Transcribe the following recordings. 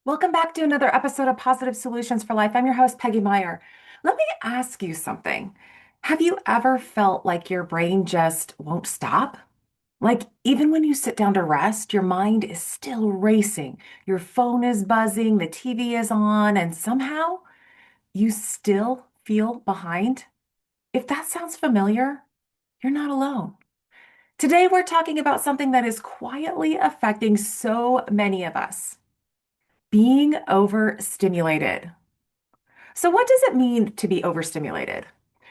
Welcome back to another episode of Positive Solutions for Life. I'm your host, Peggy Meyer. Let me ask you something. Have you ever felt like your brain just won't stop? Like, even when you sit down to rest, your mind is still racing. Your phone is buzzing, the TV is on, and somehow you still feel behind? If that sounds familiar, you're not alone. Today, we're talking about something that is quietly affecting so many of us: being overstimulated. So, what does it mean to be overstimulated?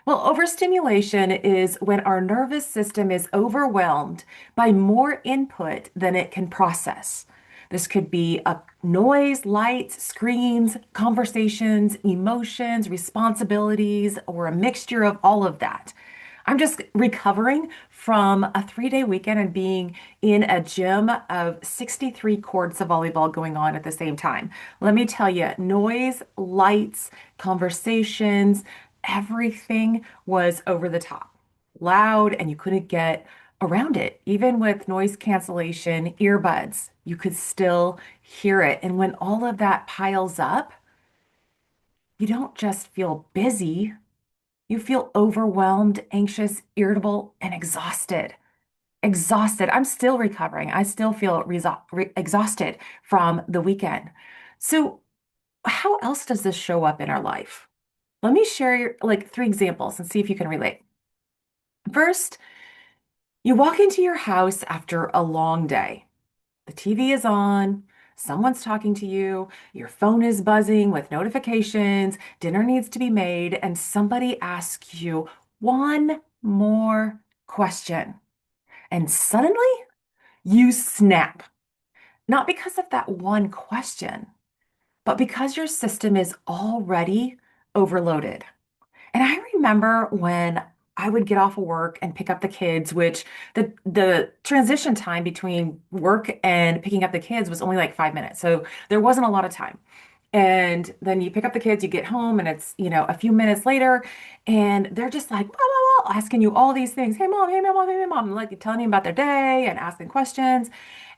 Well, overstimulation is when our nervous system is overwhelmed by more input than it can process. This could be a noise, lights, screens, conversations, emotions, responsibilities, or a mixture of all of that. I'm just recovering from a 3-day weekend and being in a gym of 63 courts of volleyball going on at the same time. Let me tell you, noise, lights, conversations, everything was over the top, loud, and you couldn't get around it. Even with noise cancellation, earbuds, you could still hear it. And when all of that piles up, you don't just feel busy, you feel overwhelmed, anxious, irritable, and exhausted. Exhausted. I'm still recovering. I still feel exhausted from the weekend. So, how else does this show up in our life? Let me share like three examples and see if you can relate. First, you walk into your house after a long day. The TV is on, someone's talking to you, your phone is buzzing with notifications, dinner needs to be made, and somebody asks you one more question. And suddenly you snap. Not because of that one question, but because your system is already overloaded. And I remember when I would get off of work and pick up the kids, which the transition time between work and picking up the kids was only like 5 minutes. So there wasn't a lot of time. And then you pick up the kids, you get home, and it's, a few minutes later, and they're just like, blah, blah, blah, asking you all these things. Hey, mom, hey, mom, hey, mom, like telling you about their day and asking questions.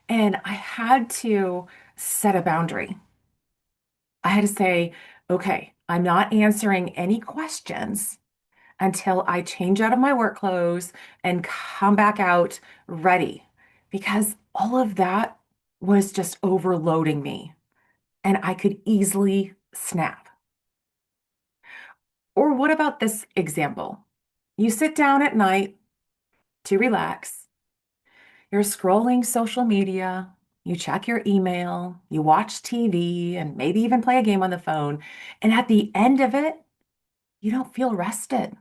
And I had to set a boundary. I had to say, okay, I'm not answering any questions until I change out of my work clothes and come back out ready, because all of that was just overloading me and I could easily snap. Or what about this example? You sit down at night to relax, you're scrolling social media, you check your email, you watch TV, and maybe even play a game on the phone. And at the end of it, you don't feel rested.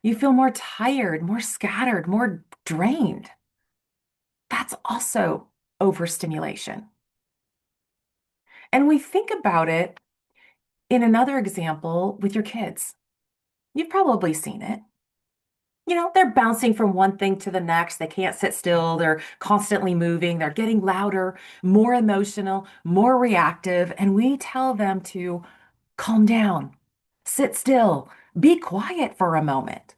You feel more tired, more scattered, more drained. That's also overstimulation. And we think about it in another example with your kids. You've probably seen it. They're bouncing from one thing to the next. They can't sit still. They're constantly moving. They're getting louder, more emotional, more reactive. And we tell them to calm down, sit still, be quiet for a moment.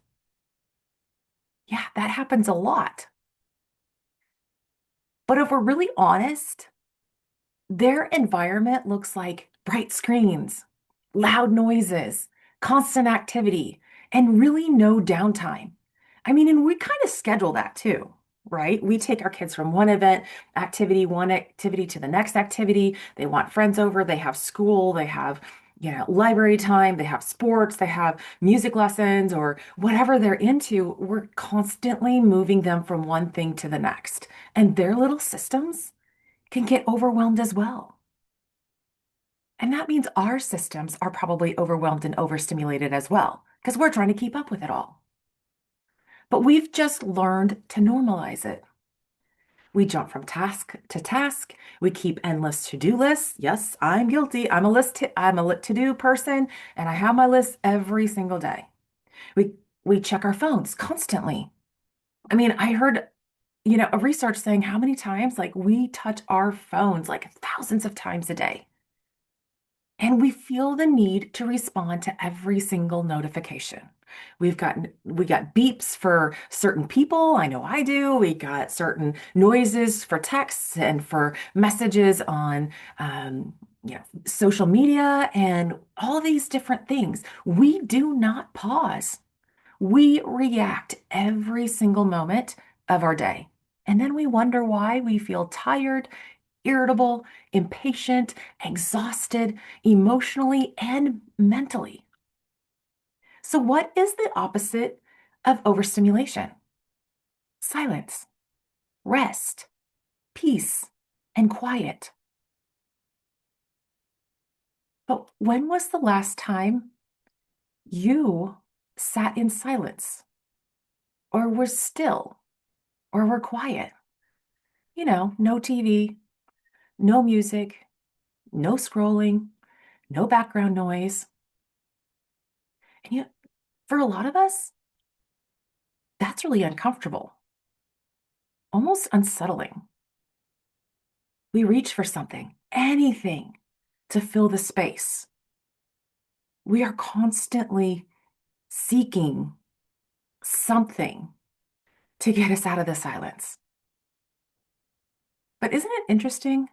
Yeah, that happens a lot. But if we're really honest, their environment looks like bright screens, loud noises, constant activity, and really no downtime. I mean, and we kind of schedule that too, right? We take our kids from one activity to the next activity. They want friends over, they have school, they have, library time, they have sports, they have music lessons, or whatever they're into. We're constantly moving them from one thing to the next. And their little systems can get overwhelmed as well. And that means our systems are probably overwhelmed and overstimulated as well, because we're trying to keep up with it all. But we've just learned to normalize it. We jump from task to task. We keep endless to-do lists. Yes, I'm guilty. I'm a to-do person, and I have my list every single day. We we check our phones constantly. I mean, I heard, a research saying how many times like we touch our phones like thousands of times a day. And we feel the need to respond to every single notification. We got beeps for certain people. I know I do. We got certain noises for texts and for messages on social media and all these different things. We do not pause. We react every single moment of our day. And then we wonder why we feel tired, irritable, impatient, exhausted, emotionally, and mentally. So, what is the opposite of overstimulation? Silence, rest, peace, and quiet. But when was the last time you sat in silence or were still or were quiet? No TV, no music, no scrolling, no background noise. And for a lot of us, that's really uncomfortable, almost unsettling. We reach for something, anything to fill the space. We are constantly seeking something to get us out of the silence. But isn't it interesting?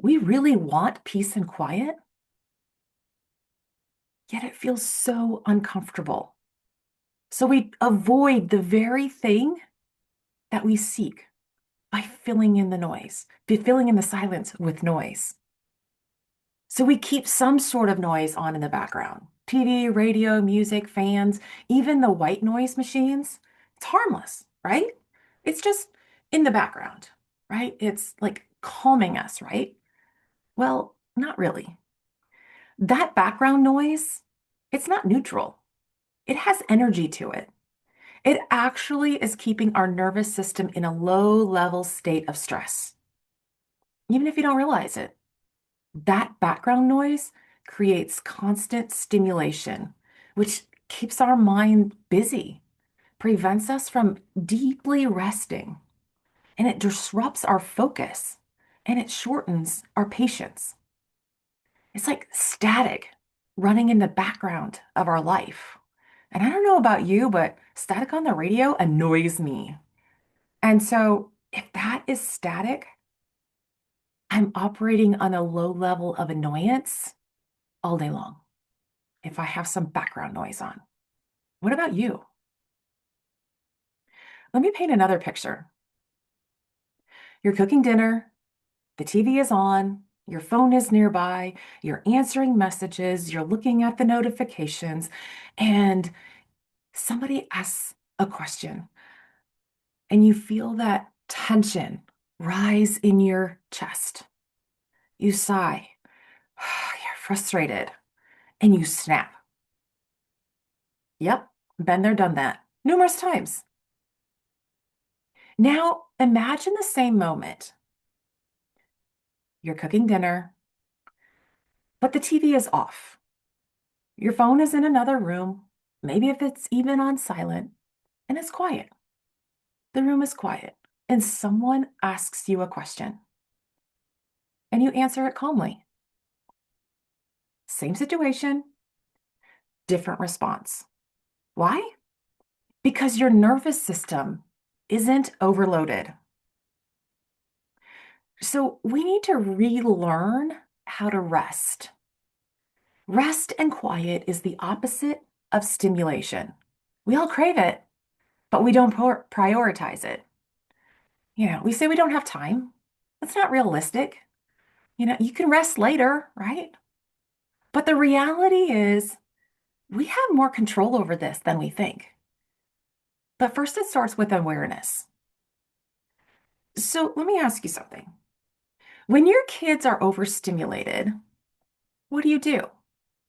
We really want peace and quiet, yet it feels so uncomfortable. So we avoid the very thing that we seek by filling in the noise, by filling in the silence with noise. So we keep some sort of noise on in the background. TV, radio, music, fans, even the white noise machines. It's harmless, right? It's just in the background, right? It's like calming us, right? Well, not really. That background noise, it's not neutral. It has energy to it. It actually is keeping our nervous system in a low level state of stress, even if you don't realize it. That background noise creates constant stimulation, which keeps our mind busy, prevents us from deeply resting, and it disrupts our focus and it shortens our patience. It's like static running in the background of our life. And I don't know about you, but static on the radio annoys me. And so if that is static, I'm operating on a low level of annoyance all day long if I have some background noise on. What about you? Let me paint another picture. You're cooking dinner, the TV is on, your phone is nearby, you're answering messages, you're looking at the notifications, and somebody asks a question, and you feel that tension rise in your chest. You sigh, you're frustrated, and you snap. Yep, been there, done that numerous times. Now, imagine the same moment. You're cooking dinner, but the TV is off. Your phone is in another room, maybe if it's even on silent, and it's quiet. The room is quiet, and someone asks you a question, and you answer it calmly. Same situation, different response. Why? Because your nervous system isn't overloaded. So we need to relearn how to rest. Rest and quiet is the opposite of stimulation. We all crave it, but we don't prioritize it. We say we don't have time. That's not realistic. You can rest later, right? But the reality is we have more control over this than we think. But first, it starts with awareness. So let me ask you something. When your kids are overstimulated, what do you do?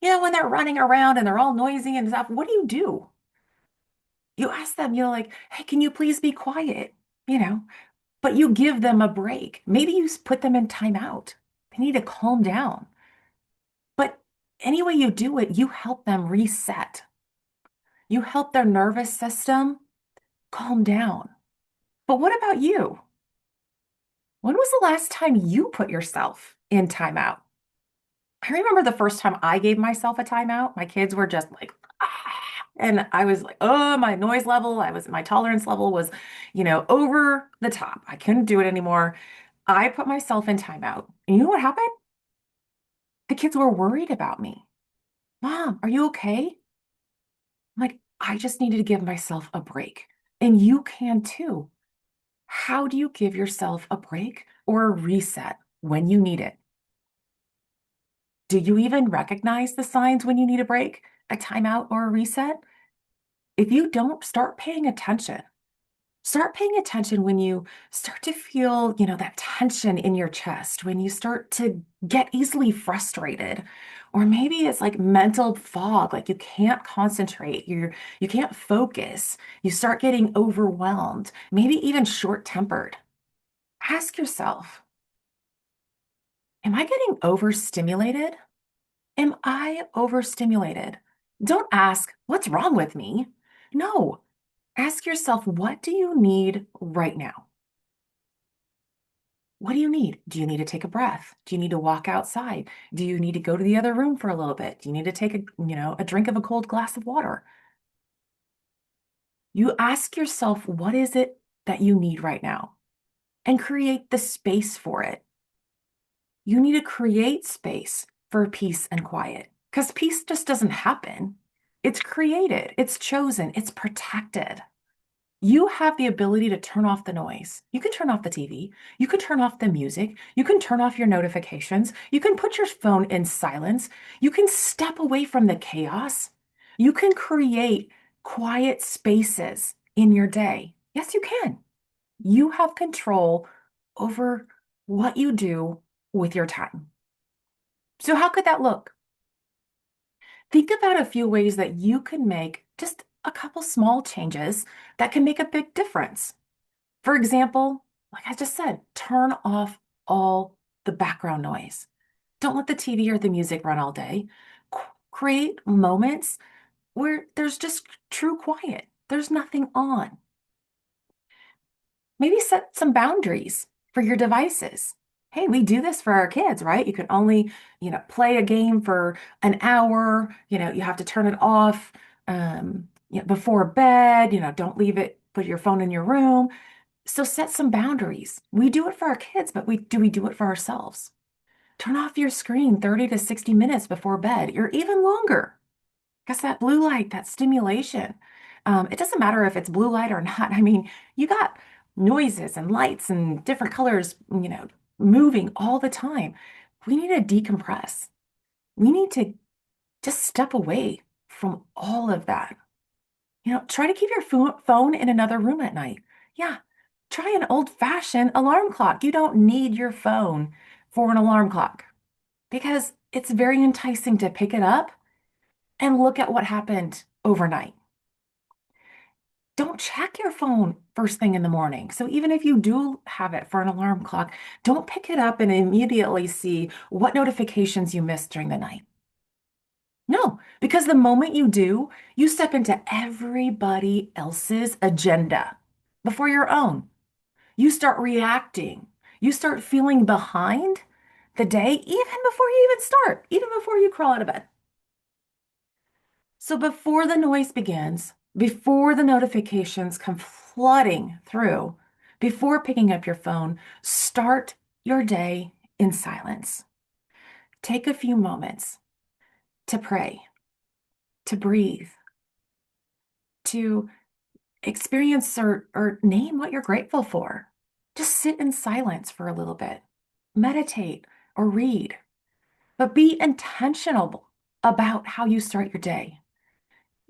When they're running around and they're all noisy and stuff, what do you do? You ask them, like, hey, can you please be quiet? You know, but you give them a break. Maybe you put them in timeout. They need to calm down. But any way you do it, you help them reset. You help their nervous system calm down. But what about you? When was the last time you put yourself in timeout? I remember the first time I gave myself a timeout, my kids were just like, ah, and I was like, oh, my tolerance level was, over the top. I couldn't do it anymore. I put myself in timeout. And you know what happened? The kids were worried about me. Mom, are you okay? I'm like, I just needed to give myself a break. And you can too. How do you give yourself a break or a reset when you need it? Do you even recognize the signs when you need a break, a timeout, or a reset? If you don't, start paying attention. Start paying attention when you start to feel, that tension in your chest, when you start to get easily frustrated, or maybe it's like mental fog, like you can't concentrate, you can't focus, you start getting overwhelmed, maybe even short-tempered. Ask yourself, am I getting overstimulated? Am I overstimulated? Don't ask, what's wrong with me? No, ask yourself, what do you need right now? What do you need? Do you need to take a breath? Do you need to walk outside? Do you need to go to the other room for a little bit? Do you need to take a drink of a cold glass of water? You ask yourself, what is it that you need right now? And create the space for it. You need to create space for peace and quiet because peace just doesn't happen. It's created, it's chosen, it's protected. You have the ability to turn off the noise. You can turn off the TV. You can turn off the music. You can turn off your notifications. You can put your phone in silence. You can step away from the chaos. You can create quiet spaces in your day. Yes, you can. You have control over what you do with your time. So, how could that look? Think about a few ways that you can make just a couple small changes that can make a big difference. For example, like I just said, turn off all the background noise. Don't let the TV or the music run all day. Create moments where there's just true quiet. There's nothing on. Maybe set some boundaries for your devices. Hey, we do this for our kids, right? You can only, play a game for an hour. You have to turn it off before bed. Don't leave it, put your phone in your room. So set some boundaries. We do it for our kids, but we do it for ourselves? Turn off your screen 30 to 60 minutes before bed, or even longer. Because that blue light, that stimulation, it doesn't matter if it's blue light or not. I mean, you got noises and lights and different colors, moving all the time. We need to decompress. We need to just step away from all of that. Try to keep your phone in another room at night. Yeah, try an old-fashioned alarm clock. You don't need your phone for an alarm clock because it's very enticing to pick it up and look at what happened overnight. Don't check your phone first thing in the morning. So even if you do have it for an alarm clock, don't pick it up and immediately see what notifications you missed during the night. No, because the moment you do, you step into everybody else's agenda before your own. You start reacting. You start feeling behind the day even before you even start, even before you crawl out of bed. So before the noise begins, before the notifications come flooding through, before picking up your phone, start your day in silence. Take a few moments to pray, to breathe, to experience or name what you're grateful for. Just sit in silence for a little bit, meditate or read, but be intentional about how you start your day.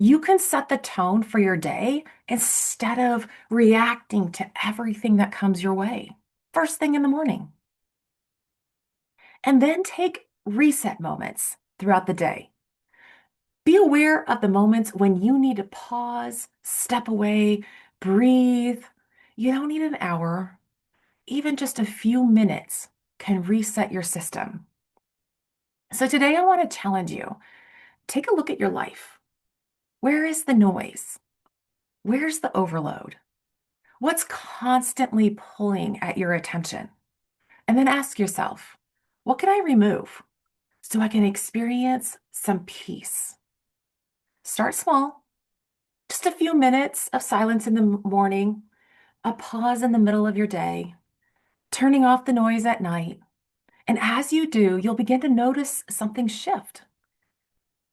You can set the tone for your day instead of reacting to everything that comes your way first thing in the morning. And then take reset moments throughout the day. Be aware of the moments when you need to pause, step away, breathe. You don't need an hour, even just a few minutes can reset your system. So today I want to challenge you. Take a look at your life. Where is the noise? Where's the overload? What's constantly pulling at your attention? And then ask yourself, what can I remove? so I can experience some peace. Start small, just a few minutes of silence in the morning, a pause in the middle of your day, turning off the noise at night. And as you do, you'll begin to notice something shift: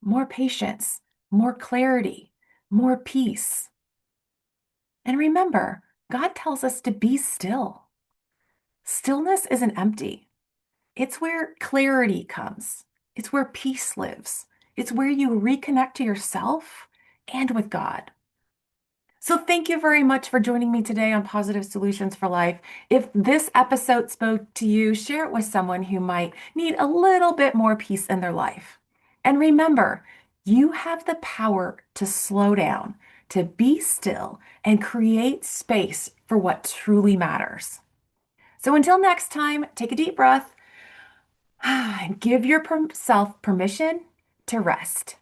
more patience, more clarity, more peace. And remember, God tells us to be still. Stillness isn't empty. It's where clarity comes. It's where peace lives. It's where you reconnect to yourself and with God. So, thank you very much for joining me today on Positive Solutions for Life. If this episode spoke to you, share it with someone who might need a little bit more peace in their life. And remember, you have the power to slow down, to be still, and create space for what truly matters. So, until next time, take a deep breath and give yourself permission to rest.